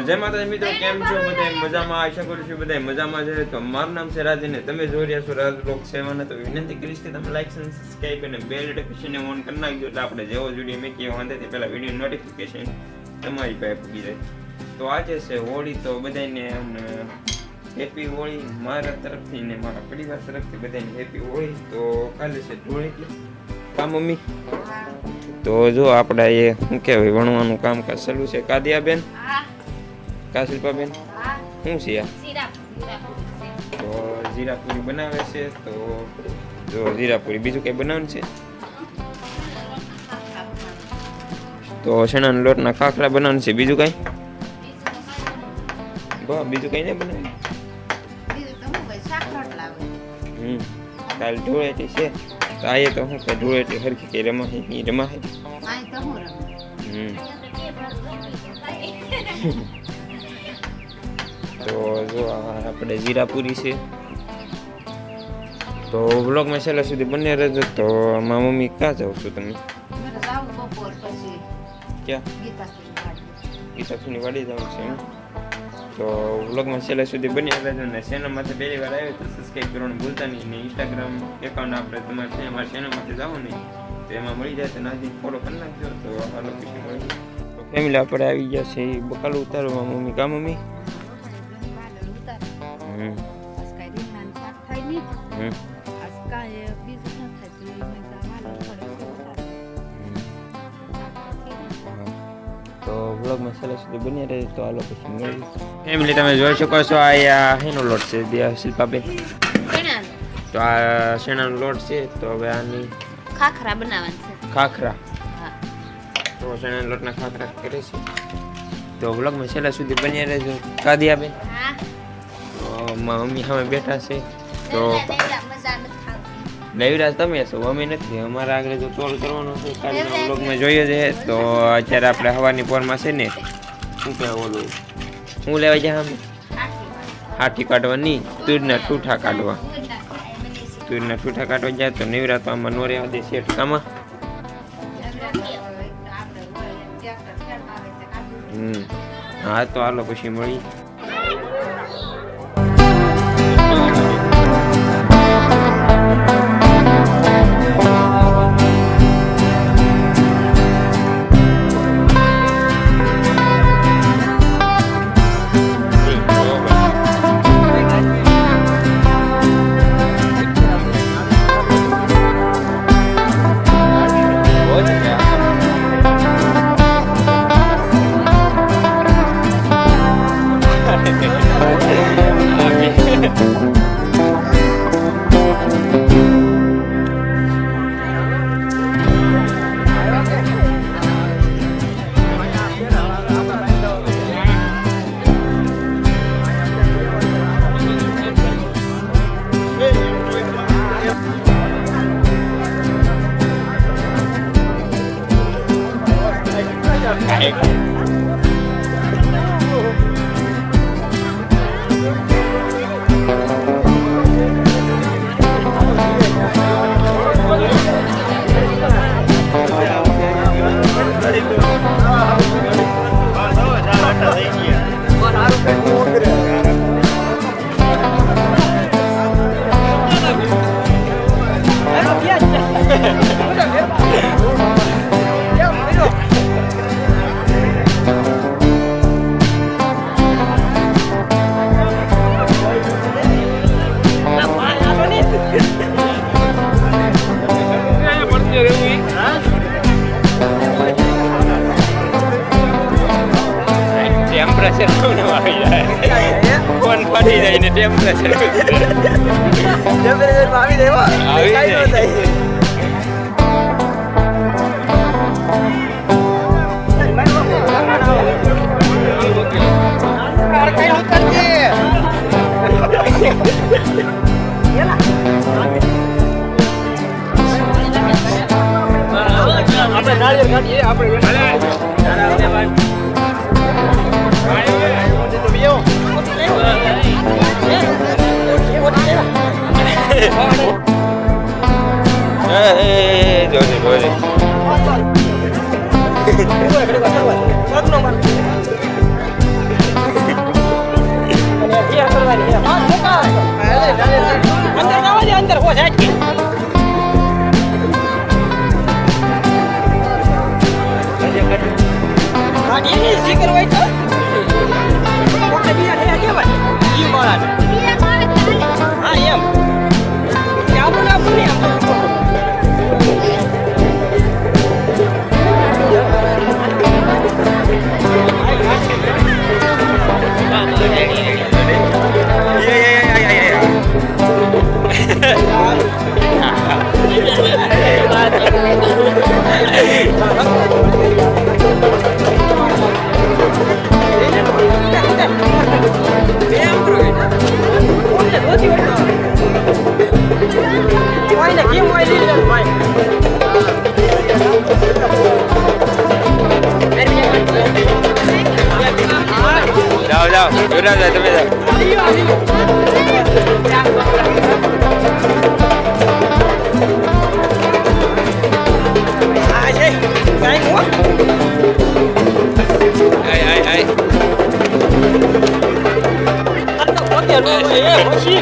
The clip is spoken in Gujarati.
જય માતાજી મિત્રો, કેમ છો બધા? મજામાં? આશા કરું છું બધા મજામાં છે. તો મારું નામ છે રાજ અને તમે જોઈ રહ્યા છો રાજ બ્લોગ 7. તો વિનંતી કરીશ કે તમે લાઈક અને સબસ્ક્રાઇબ અને બેલ નોટિફિકેશન ઓન કરી નાખજો, એટલે આપણે જેવો વિડીયો મેકીએ વાંધેથી પહેલા વિડીયો નોટિફિકેશન તમારી પાસે પૂગી જાય. તો આજે છે હોળી, તો બધાને હેપી હોળી મારા તરફથી ને મારા પરિવાર તરફથી બધાને હેપી હોળી. તો કાલે છે ધૂળેટી. કા મમ્મી? તો જો આપણે એ શું કહેવાય વણવાનું કામકાજ ચાલુ છે. કાદિયાબેન, કા શિલ્પાબેન, શું છે આ? તો જીરાપુરી બનાવે છે. તો જો જીરાપુરી, બીજું કઈ બનાવવાનું છે? તો ચણાના લોટના ખાખરા બનાવવાનું છે. બીજું કઈ? બીજું કઈ નહીં બનાવ્યું. કાલ ધૂળેટી છે તો આ તો શું કઈ ધૂળેટી હરખી કઈ રમાય નહીં રમાય. તો જો આપણે જીરાપુરી છે. તો વ્લોગમાં છેલ્લા સુધી બને રહેજો. તો મારા મમ્મી ક્યાં જાવ છો તમે? ક્યાં? ગીતાફુની વાડી જવાનું છે એમ. તો વ્લોગમાં છેલ્લા સુધી બની રહેજો. અને ચેનલમાંથી પહેલી વાર આવ્યો તો સબસ્ક્રાઈબ કરવાનું ભૂલતા નહીં. અને ઇન્સ્ટાગ્રામ એકાઉન્ટ આપણે તમારે અમારા ચેનલમાંથી જાઓ ને તો એમાં મળી જાય. તો નાથી ફોલો કરી નાખજો. તો આ લોકેશન મળી જાય. તો ફેમિલી આપણે આવી ગયા છે બકાલું ઉતારવા. મમ્મી કા મમ્મી? તો વ્લોગમાં છેલ્લા સુધી બની રહે. તો આ લોકેશન મળી. ફેમિલી તમે જોઈ શકો છો આ એનો લોટ છે શિલ્પાબેન. તો આ શેણાનો લોટ છે. તો હવે આની ખાખરા બનાવવાના છે. ખાખરા. તો શેણાના લોટના ખાખરા કરે છે. તો વ્લોગમાં છેલ્લા સુધી બની રહેજો. કાદિયાબેન, તો મમ્મી સામે બેઠા છે. તો નૈવરાજ તમે છો, અમે નથી. અમારા આગળ જો ટોલ કરવાનો છે કાલના વ્લોગમાં જોઈએ છે. તો અત્યારે આપણે હવાની પોરમાં છે ને શું કહેવાય ઓલું હું લેવા જાય અમે હાથી કાઢવાની, તુરના ઠૂઠા કાઢવા. તુરના ઠૂઠા કાઢવા જાય. તો નૈવરાજ તો આમાં નો રહેવા દે શેઠ કામાં. હા તો હાલો પછી મળી. ફોન ફાટી જાય ને ટેમ્પરેચર આવી જાય. આપણે નાળિયેર કાઢીએ આપણે. જાઓ જાઓ યુવરાજ તમે જાઓ Ăn được có tiền luôn rồi, ê, có chi.